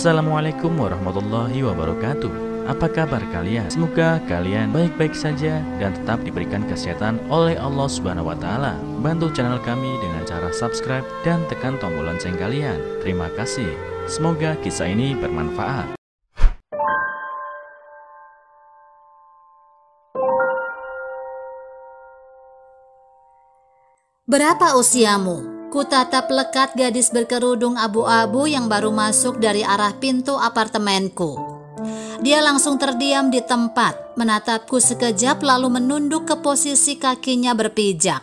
Assalamualaikum warahmatullahi wabarakatuh. Apa kabar kalian? Semoga kalian baik-baik saja dan tetap diberikan kesehatan oleh Allah Subhanahu wa Ta'ala. Bantu channel kami dengan cara subscribe dan tekan tombol lonceng kalian. Terima kasih. Semoga kisah ini bermanfaat. Berapa usiamu? Kutatap lekat gadis berkerudung abu-abu yang baru masuk dari arah pintu apartemenku. Dia langsung terdiam di tempat, menatapku sekejap lalu menunduk ke posisi kakinya berpijak.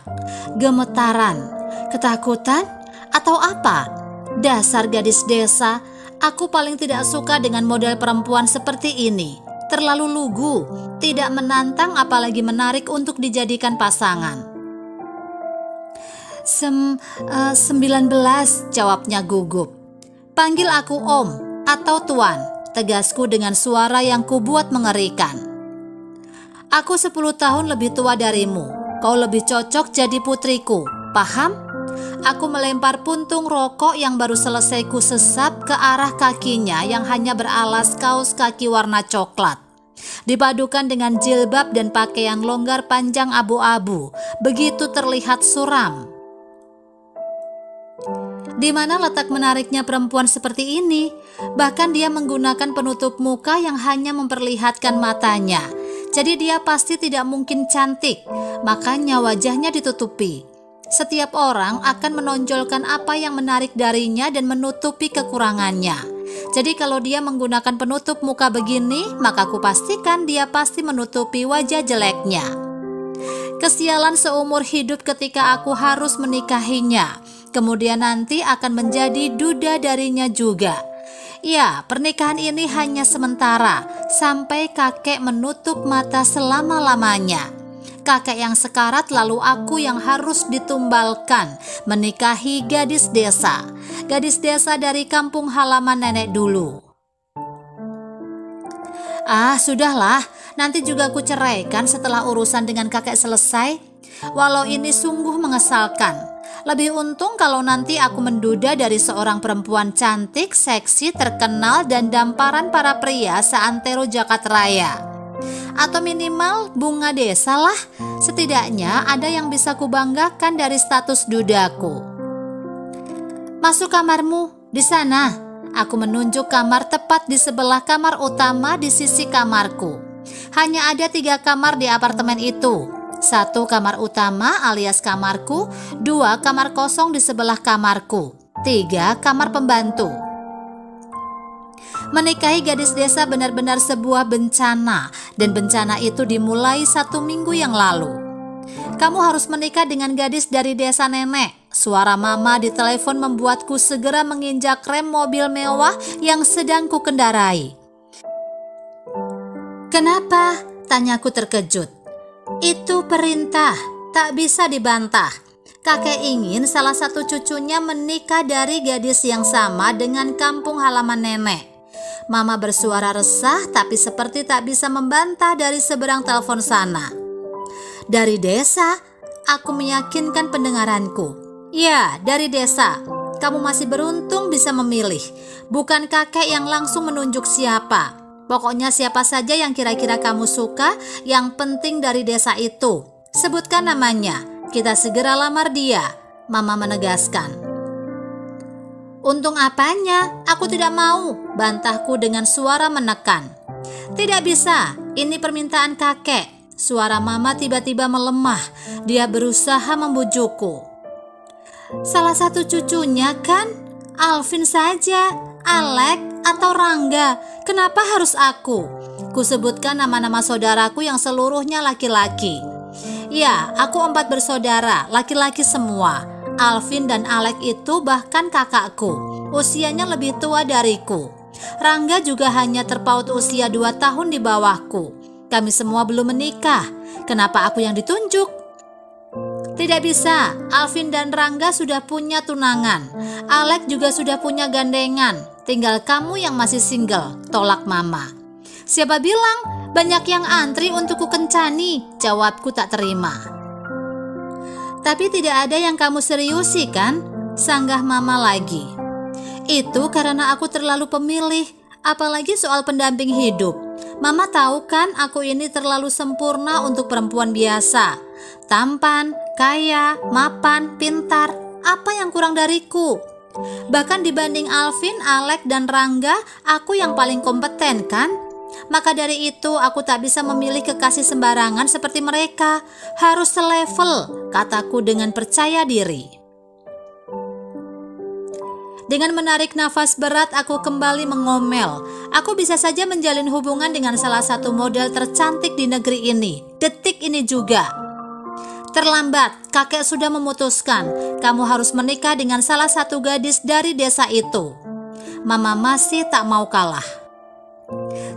Gemetaran, ketakutan, atau apa? Dasar gadis desa, aku paling tidak suka dengan model perempuan seperti ini. Terlalu lugu, tidak menantang apalagi menarik untuk dijadikan pasangan. 19, jawabnya gugup. Panggil aku Om atau Tuan, tegasku dengan suara yang kubuat mengerikan. Aku 10 tahun lebih tua darimu, kau lebih cocok jadi putriku, paham? Aku melempar puntung rokok yang baru selesai kusesap ke arah kakinya yang hanya beralas kaos kaki warna coklat. Dipadukan dengan jilbab dan pakaian longgar panjang abu-abu, begitu terlihat suram. Di mana letak menariknya perempuan seperti ini? Bahkan dia menggunakan penutup muka yang hanya memperlihatkan matanya. Jadi dia pasti tidak mungkin cantik, makanya wajahnya ditutupi. Setiap orang akan menonjolkan apa yang menarik darinya dan menutupi kekurangannya. Jadi kalau dia menggunakan penutup muka begini, maka aku pastikan dia pasti menutupi wajah jeleknya. Kesialan seumur hidup ketika aku harus menikahinya. Kemudian nanti akan menjadi duda darinya juga. Ya, pernikahan ini hanya sementara, sampai kakek menutup mata selama-lamanya. Kakek yang sekarat lalu aku yang harus ditumbalkan, menikahi gadis desa. Gadis desa dari kampung halaman nenek dulu. Ah, sudahlah, nanti juga aku ceraikan setelah urusan dengan kakek selesai. Walau ini sungguh mengesalkan. Lebih untung kalau nanti aku menduda dari seorang perempuan cantik, seksi, terkenal, dan damparan para pria seantero Jakarta Raya. Atau minimal bunga desa lah, setidaknya ada yang bisa kubanggakan dari status dudaku. Masuk kamarmu, di sana. Aku menunjuk kamar tepat di sebelah kamar utama di sisi kamarku. Hanya ada 3 kamar di apartemen itu. 1 kamar utama alias kamarku, 2 kamar kosong di sebelah kamarku, 3 kamar pembantu. Menikahi gadis desa benar-benar sebuah bencana, dan bencana itu dimulai 1 minggu yang lalu. Kamu harus menikah dengan gadis dari desa nenek. Suara mama di telepon membuatku segera menginjak rem mobil mewah yang sedang ku kendarai. Kenapa? Tanyaku terkejut. Itu perintah, tak bisa dibantah. Kakek ingin salah satu cucunya menikah dari gadis yang sama dengan kampung halaman nenek. Mama bersuara resah tapi seperti tak bisa membantah dari seberang telepon sana. Dari desa, aku meyakinkan pendengaranku. Ya, dari desa. Kamu masih beruntung bisa memilih. Bukan kakek yang langsung menunjuk siapa. Pokoknya siapa saja yang kira-kira kamu suka, yang penting dari desa itu. Sebutkan namanya, kita segera lamar dia, Mama menegaskan. Untung apanya? Aku tidak mau, bantahku dengan suara menekan. Tidak bisa, ini permintaan kakek. Suara Mama tiba-tiba melemah, dia berusaha membujukku. Salah satu cucunya kan? Alvin saja, Alek, atau Rangga, kenapa harus aku? Kusebutkan nama-nama saudaraku yang seluruhnya laki-laki. Ya, aku 4 bersaudara, laki-laki semua. Alvin dan Alek itu bahkan kakakku, usianya lebih tua dariku. Rangga juga hanya terpaut usia 2 tahun di bawahku. Kami semua belum menikah, kenapa aku yang ditunjuk? Tidak bisa, Alvin dan Rangga sudah punya tunangan. Alek juga sudah punya gandengan. Tinggal kamu yang masih single, tolak Mama. Siapa bilang? Banyak yang antri untuk ku kencani, jawabku tak terima. Tapi tidak ada yang kamu seriusi kan? Sanggah Mama lagi. Itu karena aku terlalu pemilih, apalagi soal pendamping hidup. Mama tahu kan aku ini terlalu sempurna untuk perempuan biasa. Tampan, kaya, mapan, pintar. Apa yang kurang dariku? Bahkan dibanding Alvin, Alek, dan Rangga, aku yang paling kompeten kan? Maka dari itu aku tak bisa memilih kekasih sembarangan seperti mereka. Harus selevel, kataku dengan percaya diri. Dengan menarik nafas berat, aku kembali mengomel. Aku bisa saja menjalin hubungan dengan salah satu model tercantik di negeri ini. Detik ini juga. Terlambat, kakek sudah memutuskan. Kamu harus menikah dengan salah satu gadis dari desa itu. Mama masih tak mau kalah.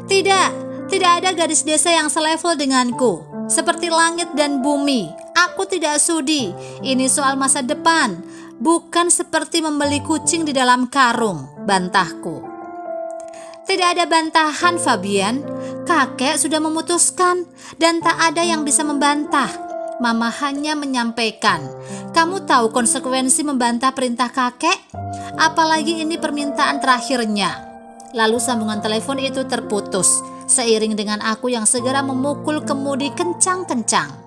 Tidak ada gadis desa yang selevel denganku. Seperti langit dan bumi. Aku tidak sudi. Ini soal masa depan. Bukan seperti membeli kucing di dalam karung, bantahku. Tidak ada bantahan, Fabian. Kakek sudah memutuskan dan tak ada yang bisa membantah. Mama hanya menyampaikan, kamu tahu konsekuensi membantah perintah kakek? Apalagi ini permintaan terakhirnya. Lalu sambungan telepon itu terputus, seiring dengan aku yang segera memukul kemudi kencang-kencang.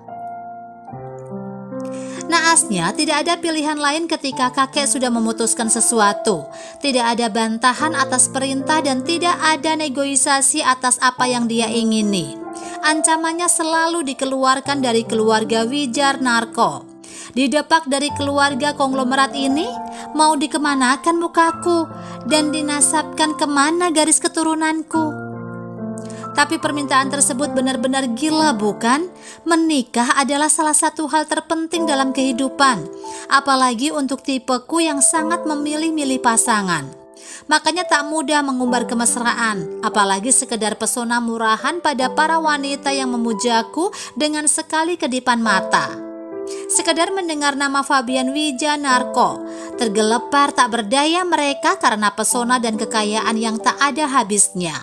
Naasnya tidak ada pilihan lain ketika kakek sudah memutuskan sesuatu. Tidak ada bantahan atas perintah dan tidak ada negosiasi atas apa yang dia ingini. Ancamannya selalu dikeluarkan dari keluarga Wijarnarko. Didepak dari keluarga konglomerat ini, mau dikemanakan mukaku dan dinasabkan kemana garis keturunanku. Tapi permintaan tersebut benar-benar gila, bukan? Menikah adalah salah satu hal terpenting dalam kehidupan, apalagi untuk tipeku yang sangat memilih-milih pasangan. Makanya tak mudah mengumbar kemesraan, apalagi sekedar pesona murahan pada para wanita yang memujaku dengan sekali kedipan mata. Sekedar mendengar nama Fabian Wijanarko, tergelepar tak berdaya mereka karena pesona dan kekayaan yang tak ada habisnya.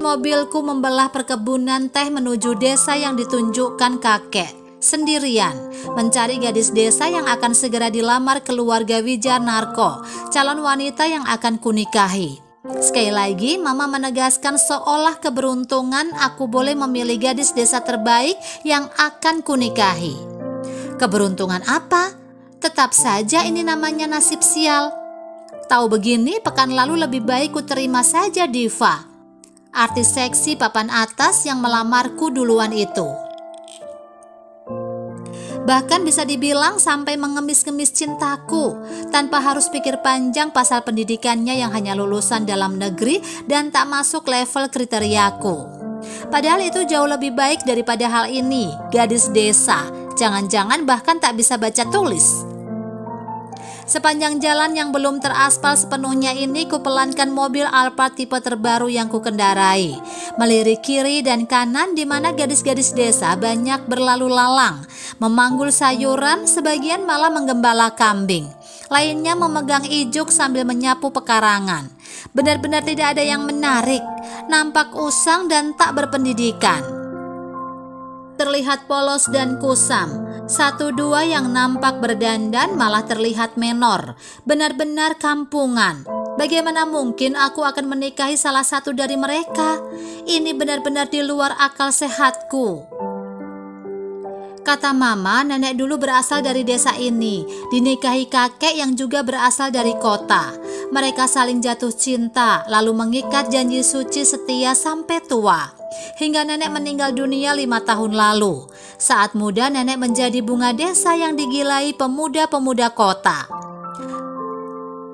Mobilku membelah perkebunan teh menuju desa yang ditunjukkan kakek, sendirian, mencari gadis desa yang akan segera dilamar keluarga Wijanarko, calon wanita yang akan kunikahi. Sekali lagi, Mama menegaskan seolah keberuntungan aku boleh memilih gadis desa terbaik yang akan kunikahi. Keberuntungan apa? Tetap saja ini namanya nasib sial. Tahu begini, pekan lalu lebih baik ku terima saja Diva, artis seksi papan atas yang melamarku duluan itu. Bahkan bisa dibilang sampai mengemis-ngemis cintaku, tanpa harus pikir panjang pasal pendidikannya yang hanya lulusan dalam negeri dan tak masuk level kriteriaku. Padahal itu jauh lebih baik daripada hal ini, gadis desa, jangan-jangan bahkan tak bisa baca tulis. Sepanjang jalan yang belum teraspal sepenuhnya ini, kupelankan mobil Alphard tipe terbaru yang kukendarai. Melirik kiri dan kanan di mana gadis-gadis desa banyak berlalu lalang, memanggul sayuran, sebagian malah menggembala kambing. Lainnya memegang ijuk sambil menyapu pekarangan. Benar-benar tidak ada yang menarik, nampak usang dan tak berpendidikan. Terlihat polos dan kusam. Satu dua yang nampak berdandan malah terlihat menor. Benar-benar kampungan. Bagaimana mungkin aku akan menikahi salah satu dari mereka? Ini benar-benar di luar akal sehatku. Kata Mama, nenek dulu berasal dari desa ini, dinikahi kakek yang juga berasal dari kota. Mereka saling jatuh cinta, lalu mengikat janji suci setia sampai tua. Hingga nenek meninggal dunia 5 tahun lalu. Saat muda nenek menjadi bunga desa yang digilai pemuda-pemuda kota.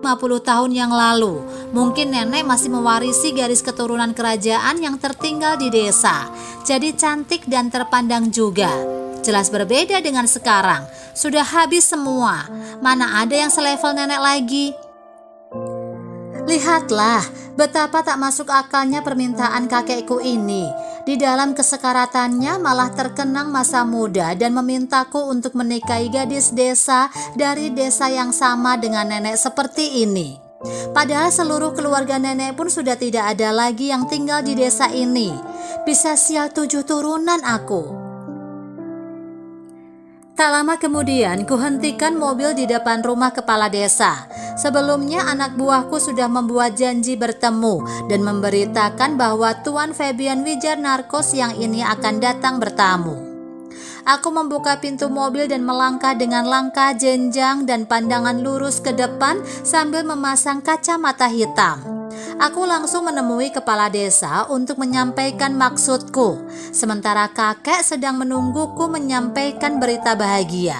50 tahun yang lalu, mungkin nenek masih mewarisi garis keturunan kerajaan yang tertinggal di desa. Jadi cantik dan terpandang juga. Jelas berbeda dengan sekarang. Sudah habis semua. Mana ada yang selevel nenek lagi? Lihatlah betapa tak masuk akalnya permintaan kakekku ini. Di dalam kesekaratannya malah terkenang masa muda dan memintaku untuk menikahi gadis desa dari desa yang sama dengan nenek seperti ini. Padahal seluruh keluarga nenek pun sudah tidak ada lagi yang tinggal di desa ini. Bisa sial 7 turunan aku. Tak lama kemudian, kuhentikan mobil di depan rumah kepala desa. Sebelumnya anak buahku sudah membuat janji bertemu dan memberitakan bahwa Tuan Febian Wijarnarko siang ini akan datang bertamu. Aku membuka pintu mobil dan melangkah dengan langkah jenjang dan pandangan lurus ke depan sambil memasang kacamata hitam. Aku langsung menemui kepala desa untuk menyampaikan maksudku, sementara kakek sedang menungguku menyampaikan berita bahagia.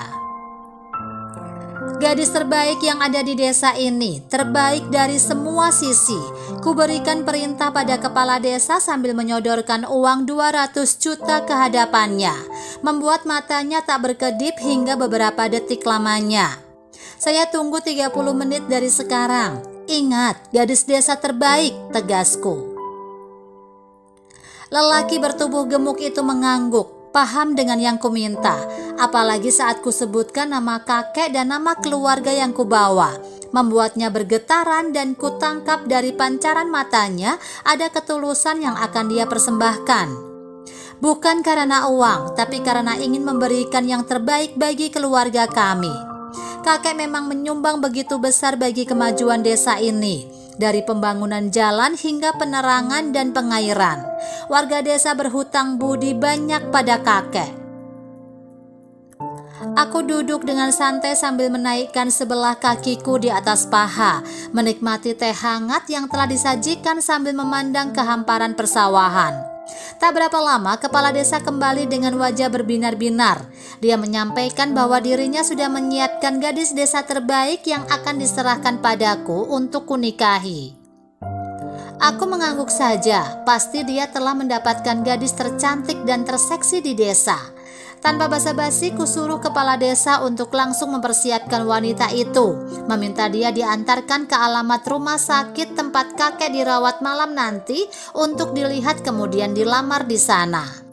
Gadis terbaik yang ada di desa ini, terbaik dari semua sisi. Kuberikan perintah pada kepala desa sambil menyodorkan uang 200 juta ke hadapannya, membuat matanya tak berkedip hingga beberapa detik lamanya. Saya tunggu 30 menit dari sekarang. Ingat, gadis desa terbaik, tegasku. Lelaki bertubuh gemuk itu mengangguk, paham dengan yang kuminta, apalagi saat kusebutkan nama kakek dan nama keluarga yang kubawa. Membuatnya bergetaran dan kutangkap dari pancaran matanya ada ketulusan yang akan dia persembahkan. Bukan karena uang, tapi karena ingin memberikan yang terbaik bagi keluarga kami. Kakek memang menyumbang begitu besar bagi kemajuan desa ini. Dari pembangunan jalan hingga penerangan dan pengairan, warga desa berhutang budi banyak pada kakek. Aku duduk dengan santai sambil menaikkan sebelah kakiku di atas paha, menikmati teh hangat yang telah disajikan sambil memandang kehamparan persawahan. Tak berapa lama kepala desa kembali dengan wajah berbinar-binar. Dia menyampaikan bahwa dirinya sudah menyiapkan gadis desa terbaik yang akan diserahkan padaku untuk kunikahi. Aku mengangguk saja, pasti dia telah mendapatkan gadis tercantik dan terseksi di desa. Tanpa basa-basi kusuruh kepala desa untuk langsung mempersiapkan wanita itu, meminta dia diantarkan ke alamat rumah sakit tempat kakek dirawat malam nanti untuk dilihat kemudian dilamar di sana.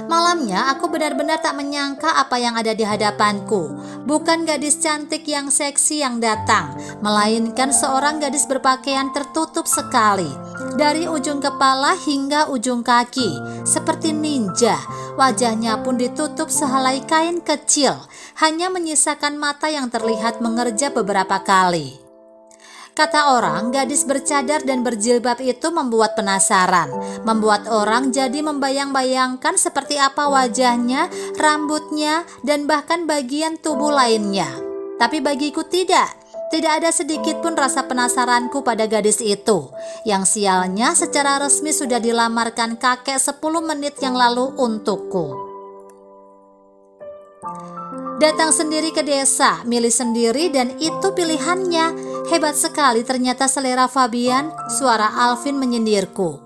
Malamnya aku benar-benar tak menyangka apa yang ada di hadapanku. Bukan gadis cantik yang seksi yang datang, melainkan seorang gadis berpakaian tertutup sekali, dari ujung kepala hingga ujung kaki, seperti ninja. Wajahnya pun ditutup sehelai kain kecil, hanya menyisakan mata yang terlihat mengerja beberapa kali. Kata orang, gadis bercadar dan berjilbab itu membuat penasaran, membuat orang jadi membayang-bayangkan seperti apa wajahnya, rambutnya, dan bahkan bagian tubuh lainnya. Tapi bagiku tidak ada sedikit pun rasa penasaranku pada gadis itu, yang sialnya secara resmi sudah dilamarkan kakek 10 menit yang lalu untukku. Datang sendiri ke desa, milih sendiri dan itu pilihannya. Hebat sekali ternyata selera Fabian, suara Alvin menyindirku.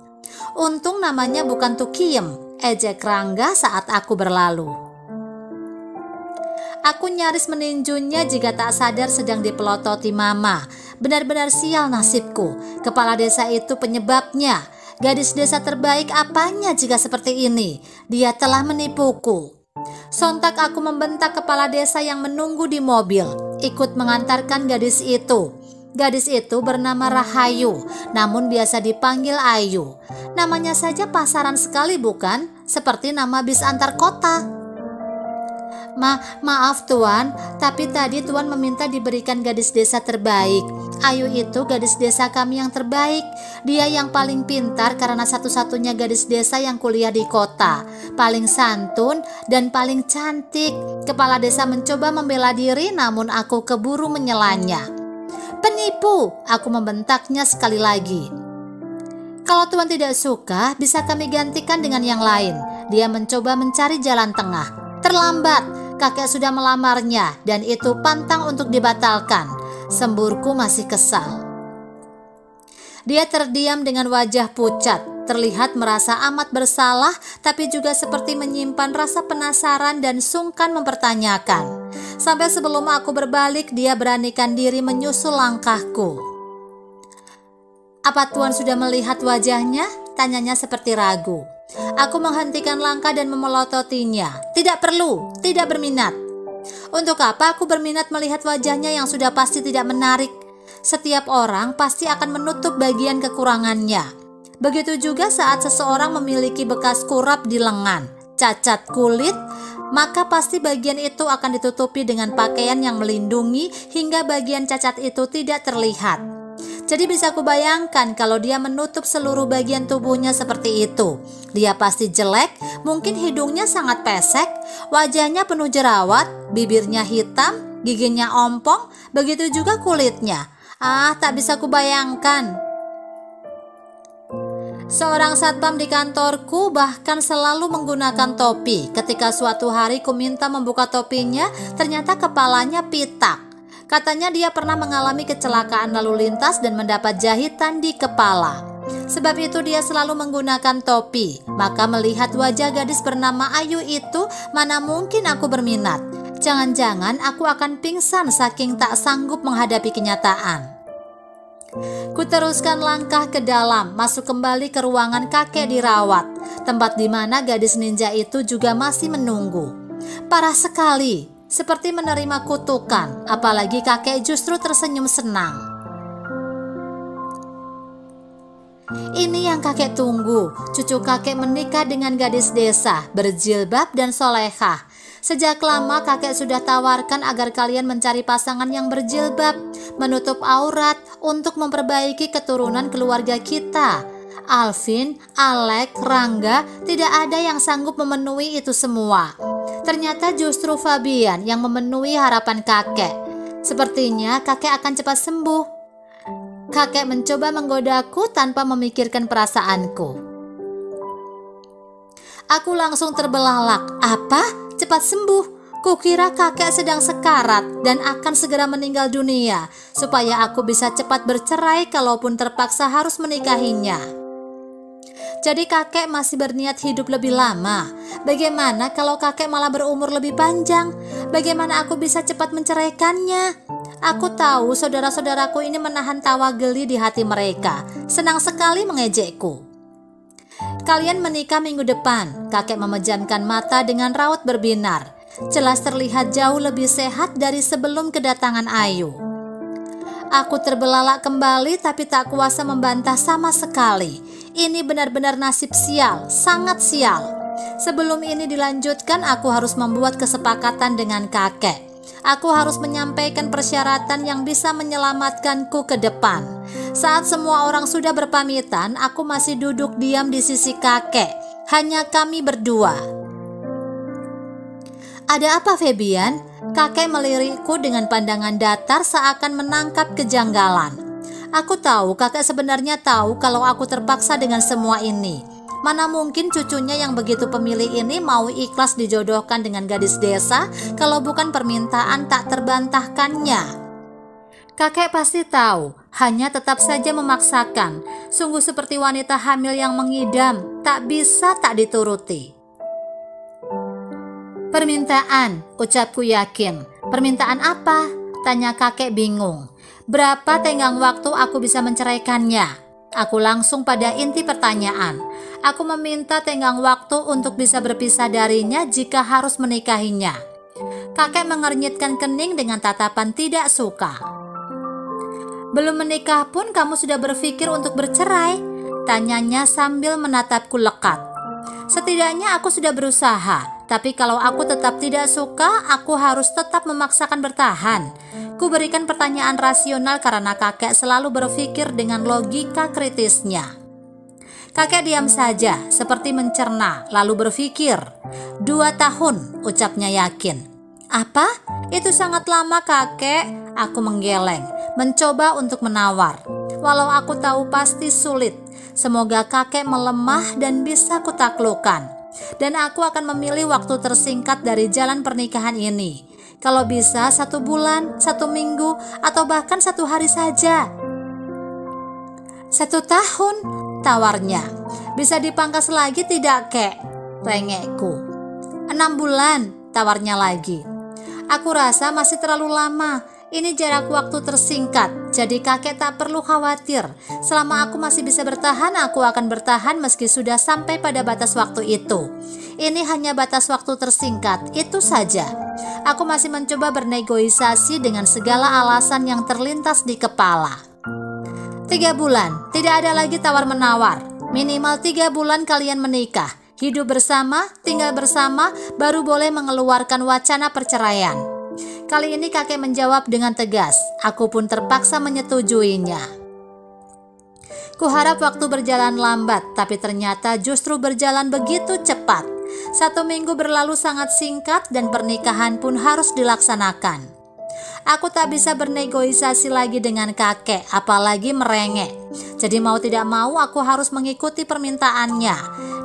Untung namanya bukan Tukiem, ejek Rangga saat aku berlalu. Aku nyaris meninjunya jika tak sadar sedang dipelototi mama. Benar-benar sial nasibku, kepala desa itu penyebabnya. Gadis desa terbaik apanya jika seperti ini? Dia telah menipuku. Sontak aku membentak kepala desa yang menunggu di mobil, ikut mengantarkan gadis itu. Gadis itu bernama Rahayu, namun biasa dipanggil Ayu. Namanya saja pasaran sekali bukan? Seperti nama bis antar kota. Maaf Tuan, tapi tadi Tuan meminta diberikan gadis desa terbaik. Ayu itu gadis desa kami yang terbaik. Dia yang paling pintar karena satu-satunya gadis desa yang kuliah di kota. Paling santun dan paling cantik. Kepala desa mencoba membela diri namun aku keburu menyelanya. Penipu, aku membentaknya sekali lagi. Kalau Tuan tidak suka, bisa kami gantikan dengan yang lain. Dia mencoba mencari jalan tengah. Terlambat, kakek sudah melamarnya dan itu pantang untuk dibatalkan. Semburku masih kesal. Dia terdiam dengan wajah pucat, terlihat merasa amat bersalah, tapi juga seperti menyimpan rasa penasaran dan sungkan mempertanyakan. Sampai sebelum aku berbalik, dia beranikan diri menyusul langkahku. Apa Tuan sudah melihat wajahnya? Tanyanya seperti ragu. Aku menghentikan langkah dan memelototinya. Tidak perlu, tidak berminat. Untuk apa aku berminat melihat wajahnya yang sudah pasti tidak menarik? Setiap orang pasti akan menutup bagian kekurangannya. Begitu juga saat seseorang memiliki bekas kurap di lengan. cacat kulit, maka pasti bagian itu akan ditutupi dengan pakaian yang melindungi hingga bagian cacat itu tidak terlihat. Jadi bisa kubayangkan kalau dia menutup seluruh bagian tubuhnya seperti itu. Dia pasti jelek, mungkin hidungnya sangat pesek, wajahnya penuh jerawat, bibirnya hitam, giginya ompong, begitu juga kulitnya. Tak bisa kubayangkan. Seorang satpam di kantorku bahkan selalu menggunakan topi. Ketika suatu hari ku minta membuka topinya, ternyata kepalanya pitak. Katanya dia pernah mengalami kecelakaan lalu lintas dan mendapat jahitan di kepala. Sebab itu dia selalu menggunakan topi. Maka melihat wajah gadis bernama Ayu itu, mana mungkin aku berminat. Jangan-jangan aku akan pingsan saking tak sanggup menghadapi kenyataan. Ku teruskan langkah ke dalam, masuk kembali ke ruangan kakek dirawat, tempat di mana gadis ninja itu juga masih menunggu. Parah sekali, seperti menerima kutukan, apalagi kakek justru tersenyum senang. Ini yang kakek tunggu, cucu kakek menikah dengan gadis desa, berjilbab dan solehah. Sejak lama kakek sudah tawarkan agar kalian mencari pasangan yang berjilbab, menutup aurat untuk memperbaiki keturunan keluarga kita. Alvin, Alek, Rangga, tidak ada yang sanggup memenuhi itu semua. Ternyata justru Fabian yang memenuhi harapan kakek. Sepertinya kakek akan cepat sembuh. Kakek mencoba menggodaku tanpa memikirkan perasaanku. Aku langsung terbelalak. Apa? Cepat sembuh? Kukira kakek sedang sekarat dan akan segera meninggal dunia, supaya aku bisa cepat bercerai kalaupun terpaksa harus menikahinya. Jadi kakek masih berniat hidup lebih lama. Bagaimana kalau kakek malah berumur lebih panjang? Bagaimana aku bisa cepat menceraikannya? Aku tahu saudara-saudaraku ini menahan tawa geli di hati mereka. Senang sekali mengejekku. Kalian menikah minggu depan. Kakek memejamkan mata dengan raut berbinar. Jelas terlihat jauh lebih sehat dari sebelum kedatangan Ayu. Aku terbelalak kembali tapi tak kuasa membantah sama sekali. Ini benar-benar nasib sial, sangat sial. Sebelum ini dilanjutkan, aku harus membuat kesepakatan dengan kakek. Aku harus menyampaikan persyaratan yang bisa menyelamatkanku ke depan. Saat semua orang sudah berpamitan, aku masih duduk diam di sisi kakek. Hanya kami berdua. Ada apa, Fabian? Kakek melirikku dengan pandangan datar seakan menangkap kejanggalan. Aku tahu kakek sebenarnya tahu kalau aku terpaksa dengan semua ini. Mana mungkin cucunya yang begitu pemilih ini mau ikhlas dijodohkan dengan gadis desa kalau bukan permintaan tak terbantahkannya. Kakek pasti tahu, hanya tetap saja memaksakan. Sungguh seperti wanita hamil yang mengidam, tak bisa tak dituruti. Permintaan, ucapku yakin. Permintaan apa? Tanya kakek bingung. Berapa tenggang waktu aku bisa menceraikannya? Aku langsung pada inti pertanyaan. Aku meminta tenggang waktu untuk bisa berpisah darinya jika harus menikahinya. Kakek mengernyitkan kening dengan tatapan tidak suka. Belum menikah pun kamu sudah berpikir untuk bercerai? Tanyanya sambil menatapku lekat. Setidaknya aku sudah berusaha, tapi kalau aku tetap tidak suka, aku harus tetap memaksakan bertahan. Ku berikan pertanyaan rasional karena kakek selalu berpikir dengan logika kritisnya. Kakek diam saja, seperti mencerna, lalu berpikir. 2 tahun, ucapnya yakin. Apa? Itu sangat lama, kakek. Aku menggeleng, mencoba untuk menawar. Walau aku tahu pasti sulit, semoga kakek melemah dan bisa kutaklukkan. Dan aku akan memilih waktu tersingkat dari jalan pernikahan ini. Kalau bisa 1 bulan, 1 minggu, atau bahkan 1 hari saja. 1 tahun, tawarnya. Bisa dipangkas lagi tidak, kek? Rengekku. 6 bulan, tawarnya lagi. Aku rasa masih terlalu lama. Ini jarak waktu tersingkat, jadi kakek tak perlu khawatir. Selama aku masih bisa bertahan, aku akan bertahan meski sudah sampai pada batas waktu itu. Ini hanya batas waktu tersingkat, itu saja. Aku masih mencoba bernegosiasi dengan segala alasan yang terlintas di kepala. 3 bulan, tidak ada lagi tawar-menawar. Minimal 3 bulan kalian menikah. hidup bersama, tinggal bersama, baru boleh mengeluarkan wacana perceraian. Kali ini kakek menjawab dengan tegas. Aku pun terpaksa menyetujuinya. Kuharap waktu berjalan lambat, tapi ternyata justru berjalan begitu cepat. 1 minggu berlalu sangat singkat dan pernikahan pun harus dilaksanakan. Aku tak bisa bernegosiasi lagi dengan kakek, apalagi merengek. Jadi mau tidak mau aku harus mengikuti permintaannya.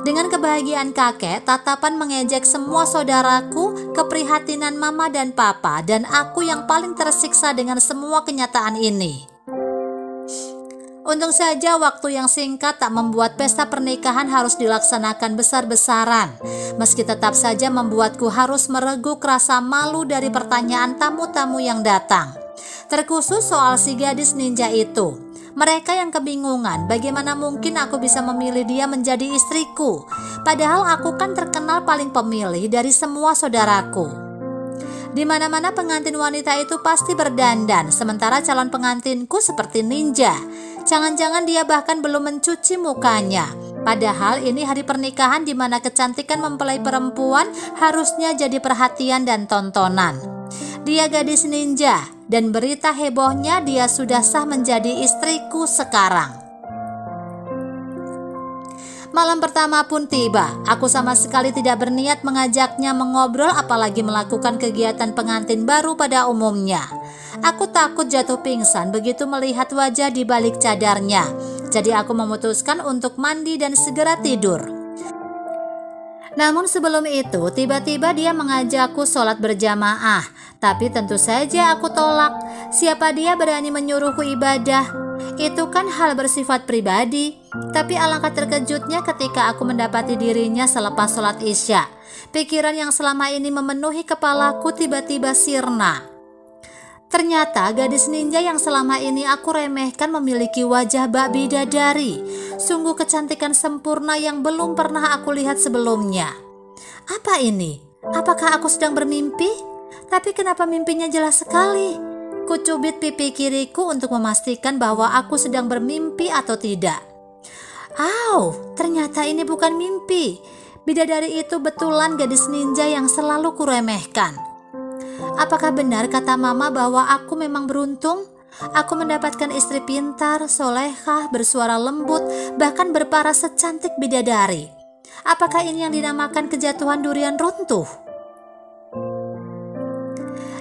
Dengan kebahagiaan kakek, tatapan mengejek semua saudaraku, keprihatinan mama dan papa, dan aku yang paling tersiksa dengan semua kenyataan ini. Untung saja waktu yang singkat tak membuat pesta pernikahan harus dilaksanakan besar-besaran. Meski tetap saja membuatku harus mereguk rasa malu dari pertanyaan tamu-tamu yang datang. Terkhusus soal si gadis ninja itu. Mereka yang kebingungan bagaimana mungkin aku bisa memilih dia menjadi istriku. Padahal aku kan terkenal paling pemilih dari semua saudaraku. Di mana-mana pengantin wanita itu pasti berdandan, sementara calon pengantinku seperti ninja. Jangan-jangan dia bahkan belum mencuci mukanya. Padahal ini hari pernikahan di mana kecantikan mempelai perempuan harusnya jadi perhatian dan tontonan. Dia gadis ninja, dan berita hebohnya dia sudah sah menjadi istriku sekarang. Malam pertama pun tiba. Aku sama sekali tidak berniat mengajaknya mengobrol, apalagi melakukan kegiatan pengantin baru pada umumnya. Aku takut jatuh pingsan begitu melihat wajah di balik cadarnya. Jadi aku memutuskan untuk mandi dan segera tidur. Namun sebelum itu tiba-tiba dia mengajakku sholat berjamaah. Tapi tentu saja aku tolak. Siapa dia berani menyuruhku ibadah? Itu kan hal bersifat pribadi. Tapi alangkah terkejutnya ketika aku mendapati dirinya selepas sholat isya. Pikiran yang selama ini memenuhi kepalaku tiba-tiba sirna. Ternyata gadis ninja yang selama ini aku remehkan memiliki wajah bak bidadari. Sungguh kecantikan sempurna yang belum pernah aku lihat sebelumnya. Apa ini? Apakah aku sedang bermimpi? Tapi kenapa mimpinya jelas sekali? Kucubit pipi kiriku untuk memastikan bahwa aku sedang bermimpi atau tidak. Ternyata ini bukan mimpi. Bidadari itu betulan gadis ninja yang selalu kuremehkan. Apakah benar kata mama bahwa aku memang beruntung? Aku mendapatkan istri pintar, solehah, bersuara lembut, bahkan berparas secantik bidadari. Apakah ini yang dinamakan kejatuhan durian runtuh?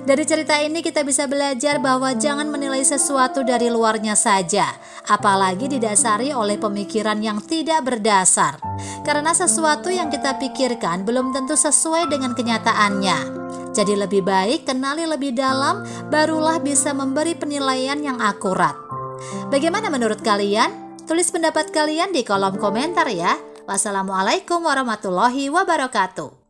Dari cerita ini kita bisa belajar bahwa jangan menilai sesuatu dari luarnya saja, apalagi didasari oleh pemikiran yang tidak berdasar. Karena sesuatu yang kita pikirkan belum tentu sesuai dengan kenyataannya. Jadi lebih baik kenali lebih dalam, barulah bisa memberi penilaian yang akurat. Bagaimana menurut kalian? Tulis pendapat kalian di kolom komentar ya. Wassalamualaikum warahmatullahi wabarakatuh.